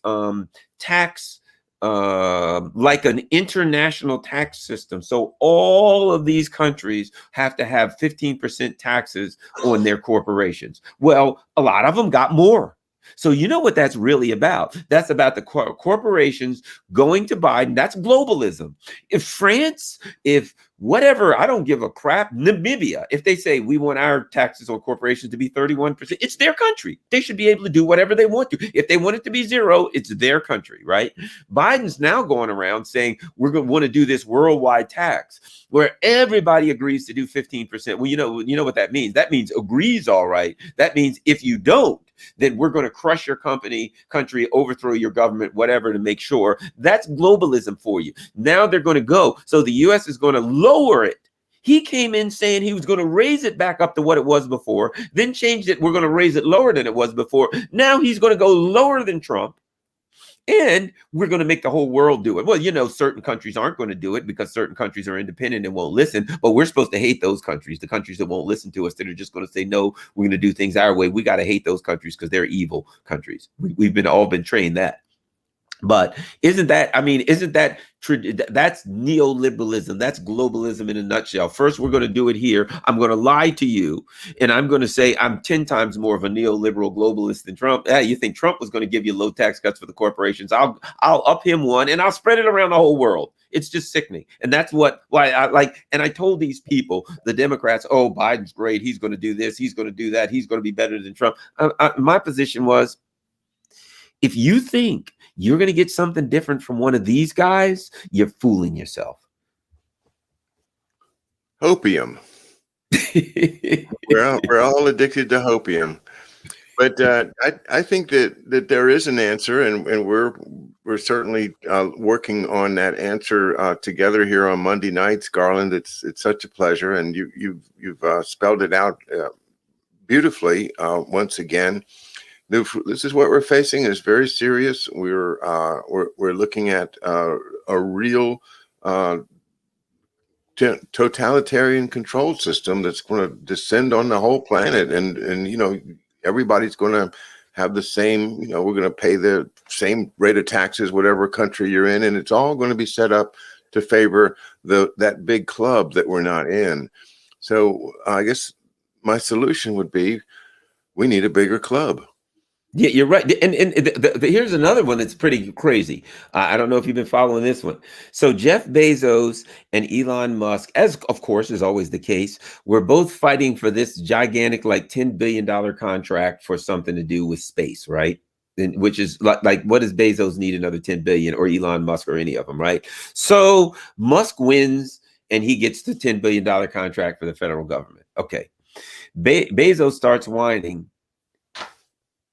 S2: tax like an international tax system. So all of these countries have to have 15% taxes on their corporations. Well, a lot of them got more. So you know what that's really about? That's about the corporations going to Biden. That's globalism. If France, if whatever, I don't give a crap. Namibia, if they say we want our taxes on corporations to be 31%, it's their country. They should be able to do whatever they want to. If they want it to be 0, it's their country, right? Biden's now going around saying we're going to want to do this worldwide tax where everybody agrees to do 15%. Well, you know what that means. That means agrees, all right. That means if you don't, then we're going to crush your country, overthrow your government, whatever, to make sure. That's globalism for you. Now they're going to go. So the U.S. is going to lower it. He came in saying he was going to raise it back up to what it was before, then changed it. We're going to raise it lower than it was before. Now he's going to go lower than Trump. And we're going to make the whole world do it. Well, you know, certain countries aren't going to do it because certain countries are independent and won't listen. But we're supposed to hate those countries, the countries that won't listen to us, that are just going to say, no, we're going to do things our way. We got to hate those countries because they're evil countries. We've all been trained that. But isn't that that's neoliberalism? That's globalism in a nutshell. First, we're going to do it here. I'm going to lie to you, and I'm going to say I'm 10 times more of a neoliberal globalist than Trump. You think Trump was going to give you low tax cuts for the corporations? I'll up him one, and I'll spread it around the whole world. It's just sickening. And that's why I like, and I told these people, the Democrats, oh, Biden's great. He's going to do this. He's going to do that. He's going to be better than Trump. My position was, if you think you're going to get something different from one of these guys, you're fooling yourself.
S1: Opium. we're all addicted to opium. But I think that there is an answer, and we're certainly working on that answer together here on Monday nights, Garland. It's such a pleasure, and you've spelled it out beautifully once again. This is what we're facing. It's very serious. We're looking at a real totalitarian control system that's going to descend on the whole planet, and you know, everybody's going to have the same. You know, we're going to pay the same rate of taxes, whatever country you're in, and it's all going to be set up to favor that big club that we're not in. So I guess my solution would be, we need a bigger club.
S2: Yeah, you're right. And here's another one that's pretty crazy. I don't know if you've been following this one. So Jeff Bezos and Elon Musk, as of course is always the case, we're both fighting for this gigantic, like $10 billion contract for something to do with space, right? And which is like, what does Bezos need another 10 billion, or Elon Musk, or any of them, right? So Musk wins and he gets the $10 billion contract for the federal government. Okay. Bezos starts whining.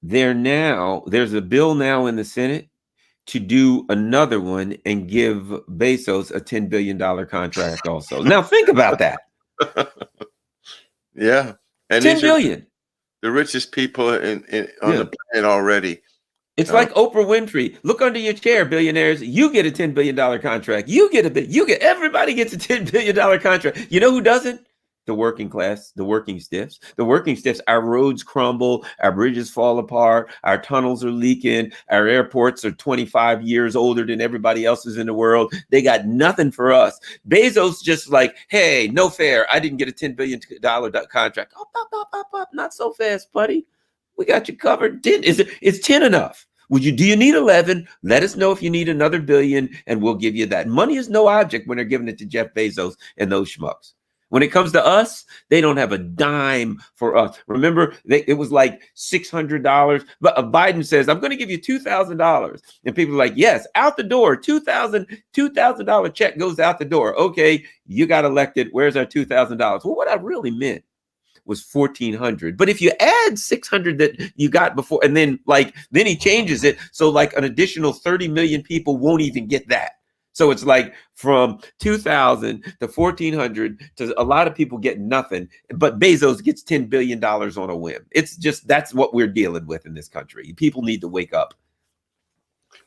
S2: There's a bill now in the Senate to do another one and give Bezos a $10 billion contract also. Now think about that.
S1: Yeah. And
S2: 10 billion.
S1: The richest people on the planet already.
S2: It's like Oprah Winfrey. Look under your chair, billionaires. You get a $10 billion contract. Everybody gets a $10 billion contract. You know who doesn't? The working class, the working stiffs. The working stiffs, our roads crumble, our bridges fall apart, our tunnels are leaking, our airports are 25 years older than everybody else's in the world. They got nothing for us. Bezos just like, hey, no fair. I didn't get a $10 billion contract. Up, not so fast, buddy. We got you covered. 10, is 10 enough? Do you need 11? Let us know if you need another billion, and we'll give you that. Money is no object when they're giving it to Jeff Bezos and those schmucks. When it comes to us, they don't have a dime for us. Remember, it was like $600. But Biden says, I'm going to give you $2,000. And people are like, yes, out the door. $2,000 check goes out the door. Okay, you got elected. Where's our $2,000? Well, what I really meant was $1,400. But if you add $600 that you got before, and then he changes it, so like an additional 30 million people won't even get that. So it's like from 2,000 to 1,400 to a lot of people get nothing, but Bezos gets $10 billion on a whim. It's just, that's what we're dealing with in this country. People need to wake up.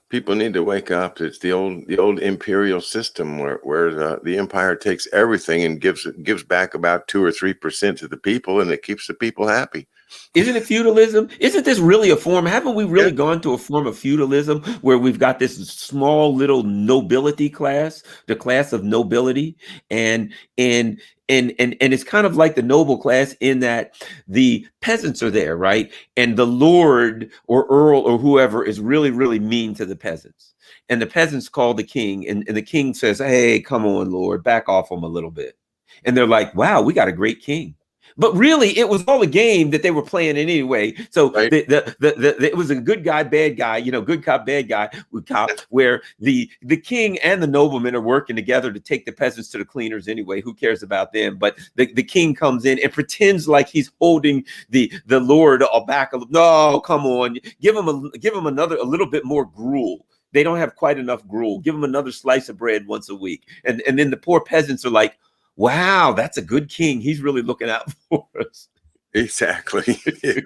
S1: People need to wake up. It's the old imperial system where the empire takes everything and gives back about 2 or 3% to the people, and it keeps the people happy.
S2: Isn't it feudalism? Isn't this really a form? Haven't we really gone to a form of feudalism where we've got this small little nobility class, the class of nobility, and it's kind of like the noble class in that the peasants are there, right? And the lord or earl or whoever is really, really mean to the peasants. And the peasants call the king, and the king says, hey, come on, Lord, back off them a little bit. And they're like, wow, we got a great king. But really, it was all a game that they were playing anyway. So right. It was a good guy, bad guy, good cop, bad guy, cop, where the king and the nobleman are working together to take the peasants to the cleaners anyway. Who cares about them? But the king comes in and pretends like he's holding the lord back. No, come on, give him a little bit more gruel. They don't have quite enough gruel. Give him another slice of bread once a week. And then the poor peasants are like, wow, that's a good king. He's really looking out for us.
S1: Exactly. Yeah.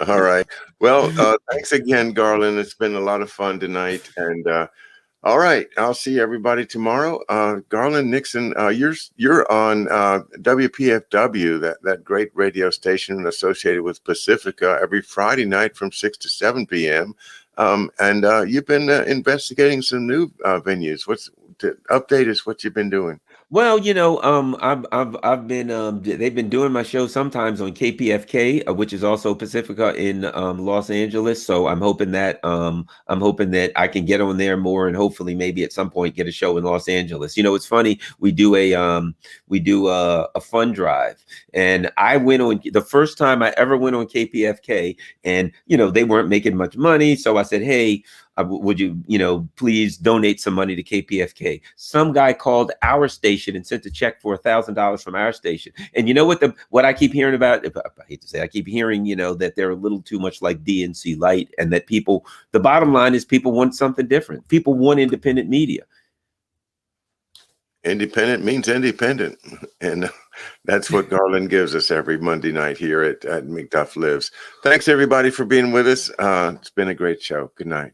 S1: All right. Well, thanks again, Garland. It's been a lot of fun tonight. And all right, I'll see everybody tomorrow. Garland Nixon, you're on WPFW, that great radio station associated with Pacifica, every Friday night from 6 to 7 p.m. And you've been investigating some new venues. Update us what you've been doing.
S2: Well, I've been they've been doing my show sometimes on KPFK, which is also Pacifica in Los Angeles. So I'm hoping that I can get on there more and hopefully maybe at some point get a show in Los Angeles. It's funny, we do a fund drive, and I went on the first time I ever went on KPFK, and they weren't making much money, so I said, hey, would you, please donate some money to KPFK? Some guy called our station and sent a check for $1,000 from our station. And you know what I keep hearing about? I hate to say, I keep hearing, that they're a little too much like DNC Light, and that the bottom line is people want something different. People want independent media.
S1: Independent means independent. And that's what Garland gives us every Monday night here at McDuff Lives. Thanks, everybody, for being with us. It's been a great show. Good night.